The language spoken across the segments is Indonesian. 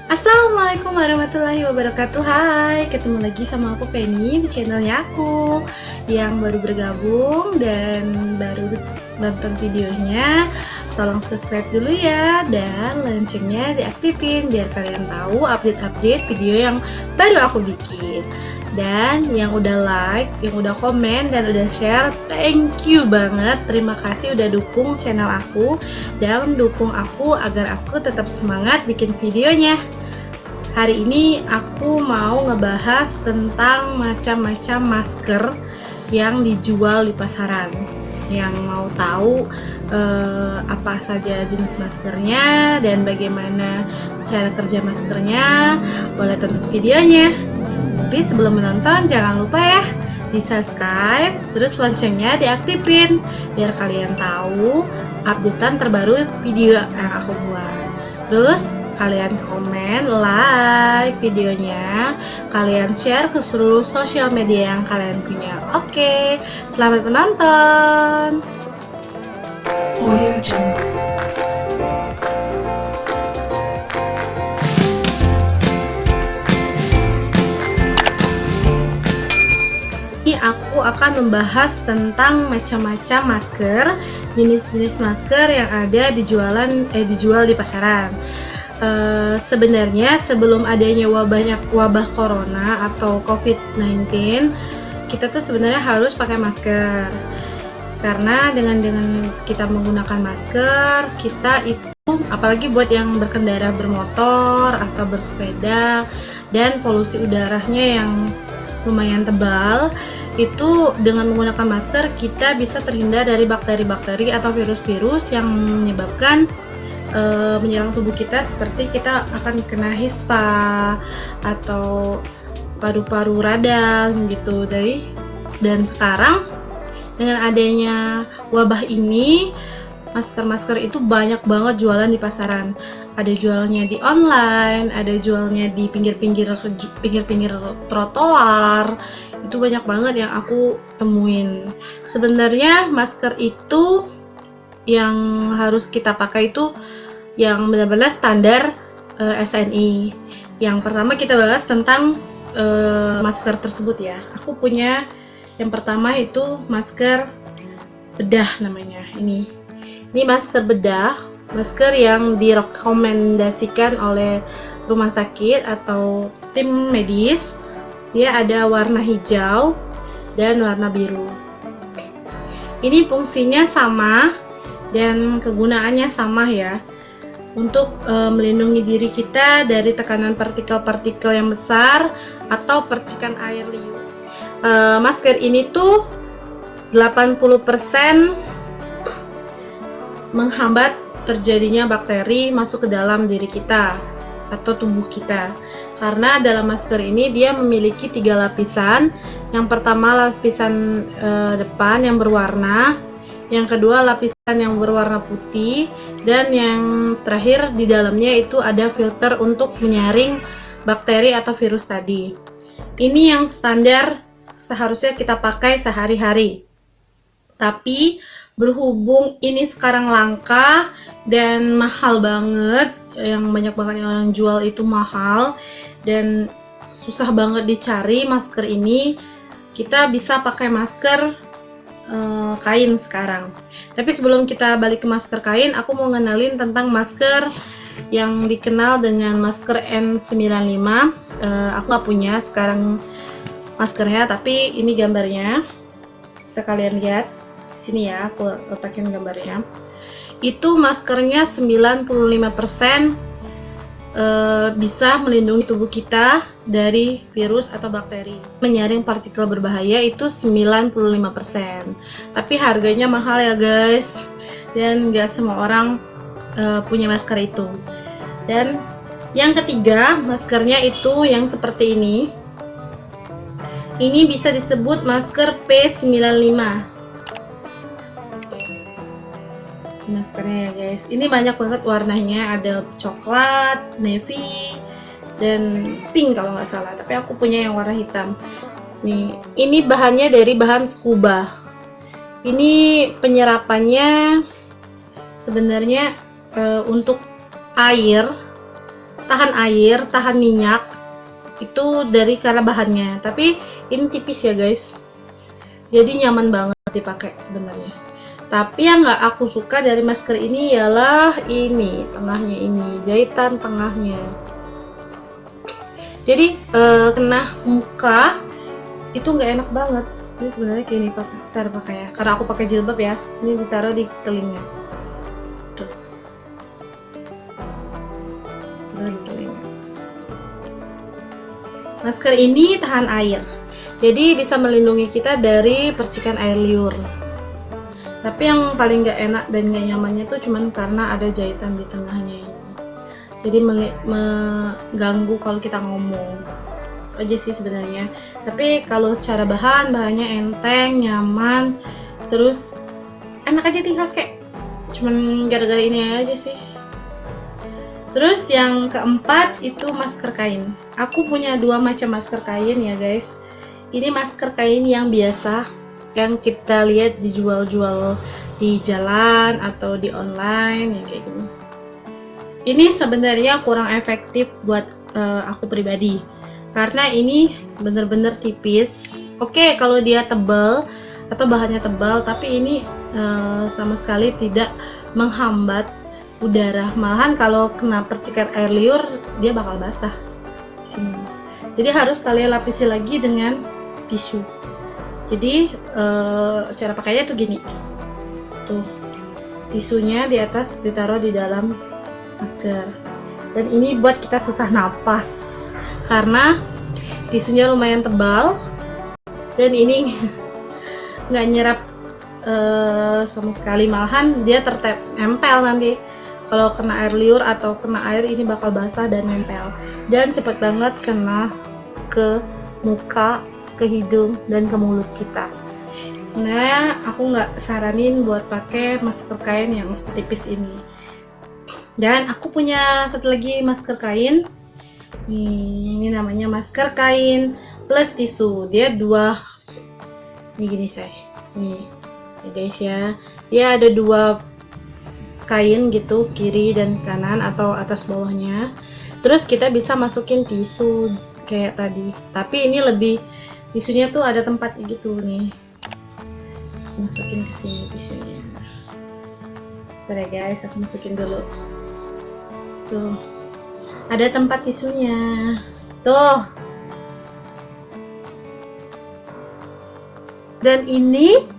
Assalamualaikum warahmatullahi wabarakatuh. Hai, ketemu lagi sama aku Penny di channelnya aku. Yang baru bergabung dan baru nonton videonya, tolong subscribe dulu ya, dan loncengnya diaktifin biar kalian tahu update-update video yang baru aku bikin. Dan yang udah like, yang udah komen, dan udah share, thank you banget. Terima kasih udah dukung channel aku dan dukung aku agar aku tetap semangat bikin videonya. Hari ini aku mau ngebahas tentang macam-macam masker yang dijual di pasaran. Yang mau tahu apa saja jenis maskernya dan bagaimana cara kerja maskernya, boleh tonton videonya. Tapi sebelum menonton jangan lupa ya di subscribe, terus loncengnya diaktifin biar kalian tahu updatean terbaru video yang aku buat. Terus kalian komen, like videonya, kalian share ke seluruh sosial media yang kalian punya. Oke, selamat menonton. Audio Jungle. Ini aku akan membahas tentang macam-macam masker, jenis-jenis masker yang ada dijual di pasaran. Sebenarnya sebelum adanya wabah corona atau COVID-19, kita tuh sebenarnya harus pakai masker. Karena dengan kita menggunakan masker, kita itu apalagi buat yang berkendara bermotor atau bersepeda dan polusi udaranya yang lumayan tebal, itu dengan menggunakan masker kita bisa terhindar dari bakteri-bakteri atau virus-virus yang menyebabkan menyerang tubuh kita, seperti kita akan kena hispa atau paru-paru radang gitu. Dan sekarang dengan adanya wabah ini, masker-masker itu banyak banget jualan di pasaran. Ada jualnya di online, ada jualnya di pinggir-pinggir trotoar. Itu banyak banget yang aku temuin. Sebenarnya masker itu yang harus kita pakai itu yang benar-benar standar SNI. Yang pertama kita bahas tentang masker tersebut ya. Aku punya yang pertama itu masker bedah namanya. Ini masker bedah, masker yang direkomendasikan oleh rumah sakit atau tim medis. Dia ada warna hijau dan warna biru. Ini fungsinya sama dan kegunaannya sama ya, untuk melindungi diri kita dari tekanan partikel-partikel yang besar atau percikan air liur. Masker ini tuh 80% menghambat terjadinya bakteri masuk ke dalam diri kita atau tubuh kita. Karena dalam masker ini dia memiliki 3 lapisan. Yang pertama lapisan depan yang berwarna, yang kedua lapisan yang berwarna putih, dan yang terakhir di dalamnya itu ada filter untuk menyaring bakteri atau virus tadi. Ini yang standar seharusnya kita pakai sehari-hari. Tapi berhubung ini sekarang langka dan mahal banget, yang banyak banget yang jual itu mahal dan susah banget dicari masker ini, kita bisa pakai masker kain sekarang. Tapi sebelum kita balik ke masker kain, aku mau ngenalin tentang masker yang dikenal dengan masker N95. Aku gak punya sekarang maskernya, tapi ini gambarnya, bisa kalian lihat sini ya, aku letakin gambarnya. Itu maskernya 95% bisa melindungi tubuh kita dari virus atau bakteri. Menyaring partikel berbahaya itu 95%. Tapi harganya mahal ya guys, dan gak semua orang punya masker itu. Dan yang ketiga, maskernya itu yang seperti ini. Ini bisa disebut masker P95. Maskernya ya guys, ini banyak banget warnanya, ada coklat, navy, dan pink kalau nggak salah, tapi aku punya yang warna hitam. Ini bahannya dari bahan scuba. Ini penyerapannya sebenarnya untuk air tahan air, tahan minyak, itu dari karena bahannya. Tapi ini tipis ya guys, jadi nyaman banget dipakai sebenarnya. Tapi yang nggak aku suka dari masker ini ialah ini tengahnya, ini jahitan tengahnya. Jadi kena muka itu nggak enak banget. Ini sebenarnya kayak ini cara pakai ya, karena aku pakai jilbab ya. Ini ditaruh di telinga. Tuh. Masker ini tahan air, jadi bisa melindungi kita dari percikan air liur. Tapi yang paling gak enak dan gak nyamannya tuh cuman karena ada jahitan di tengahnya ini, jadi mengganggu kalau kita ngomong aja sih sebenarnya. Tapi kalau secara bahannya enteng, nyaman, terus enak aja dipakai, cuman gara-gara ini aja sih. Terus yang keempat itu masker kain. Aku punya dua macam masker kain ya guys. Ini masker kain yang biasa, yang kita lihat dijual-jual di jalan atau di online ya kayak gini. Ini sebenarnya kurang efektif buat aku pribadi, karena ini bener-bener tipis. Oke, kalau dia tebal atau bahannya tebal, tapi ini sama sekali tidak menghambat udara. Malahan kalau kena percikan air liur dia bakal basah di sini. Jadi harus kalian lapisi lagi dengan tisu. Jadi cara pakainya tuh gini, tuh tisunya di atas ditaruh di dalam masker. Dan ini buat kita susah napas karena tisunya lumayan tebal dan ini nggak nyerap sama sekali, malahan dia tertempel nanti. Kalau kena air liur atau kena air ini bakal basah dan nempel, dan cepet banget kena ke muka, ke hidung, dan ke mulut kita. Sebenarnya aku nggak saranin buat pakai masker kain yang setipis ini. Dan aku punya satu lagi masker kain. Ini namanya masker kain plus tisu. Dia dua. Ini gini saya. Nih guys ya. Dia ada dua kain gitu, kiri dan kanan atau atas bawahnya. Terus kita bisa masukin tisu kayak tadi. Tapi ini lebih, tisunya tuh ada tempatnya gitu nih. Masukin ke sini tisunya. Bentar ya guys, aku masukin dulu. Tuh. Ada tempat tisunya. Tuh. Dan ini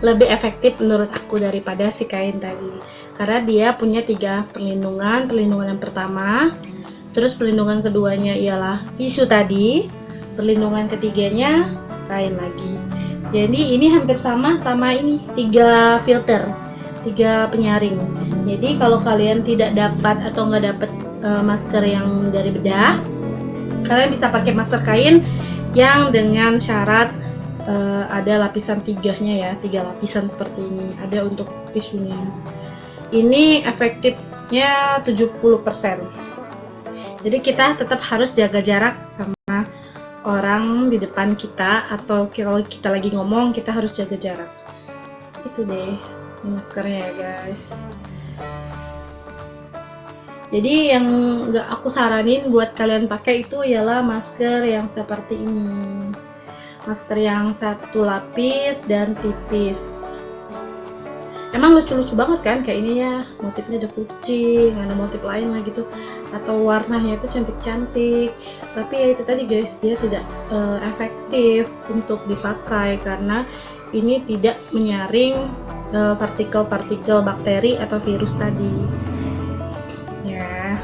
lebih efektif menurut aku daripada si kain tadi, karena dia punya 3 perlindungan. Perlindungan yang pertama, terus perlindungan keduanya ialah tisu tadi, perlindungan ketiganya kain lagi. Jadi ini hampir sama ini 3 filter, 3 penyaring. Jadi kalau kalian tidak dapat atau nggak dapat masker yang dari bedah, kalian bisa pakai masker kain yang dengan syarat ada lapisan 3-nya ya, 3 lapisan seperti ini, ada untuk tisunya. Ini efektifnya 70%. Jadi kita tetap harus jaga jarak sama orang di depan kita, atau kalau kita lagi ngomong kita harus jaga jarak. Itu deh maskernya ya guys. Jadi yang nggak aku saranin buat kalian pakai itu ialah masker yang seperti ini. Masker yang 1 lapis dan tipis. Emang lucu-lucu banget kan kayak ini ya, motifnya ada kucing, ada motif lain lah gitu, atau warnanya itu cantik-cantik. Tapi ya itu tadi guys, dia tidak efektif untuk dipakai karena ini tidak menyaring partikel-partikel bakteri atau virus tadi. Ya,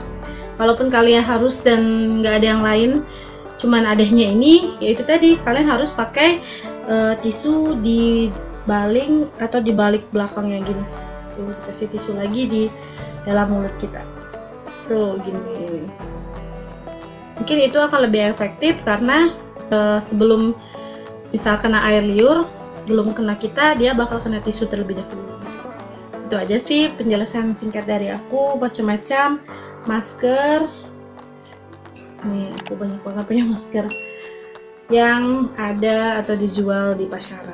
kalaupun kalian harus dan nggak ada yang lain, cuman adanya ini, yaitu tadi kalian harus pakai tisu di baling atau di balik belakangnya gini. Tuh, kasih tisu lagi di dalam mulut kita. Tuh gini. Mungkin itu akan lebih efektif karena sebelum misal kena air liur, sebelum kena kita, dia bakal kena tisu terlebih dahulu. Itu aja sih penjelasan singkat dari aku. Macam-macam masker. Nih, aku banyak banget punya masker yang ada atau dijual di pasaran.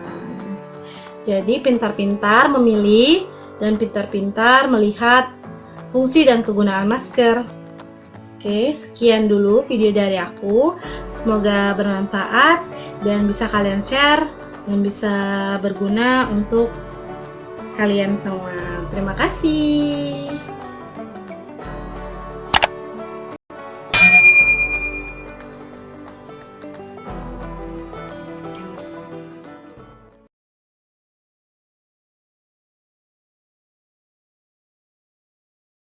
Jadi pintar-pintar memilih dan pintar-pintar melihat fungsi dan kegunaan masker. Oke, sekian dulu video dari aku. Semoga bermanfaat dan bisa kalian share dan bisa berguna untuk kalian semua. Terima kasih.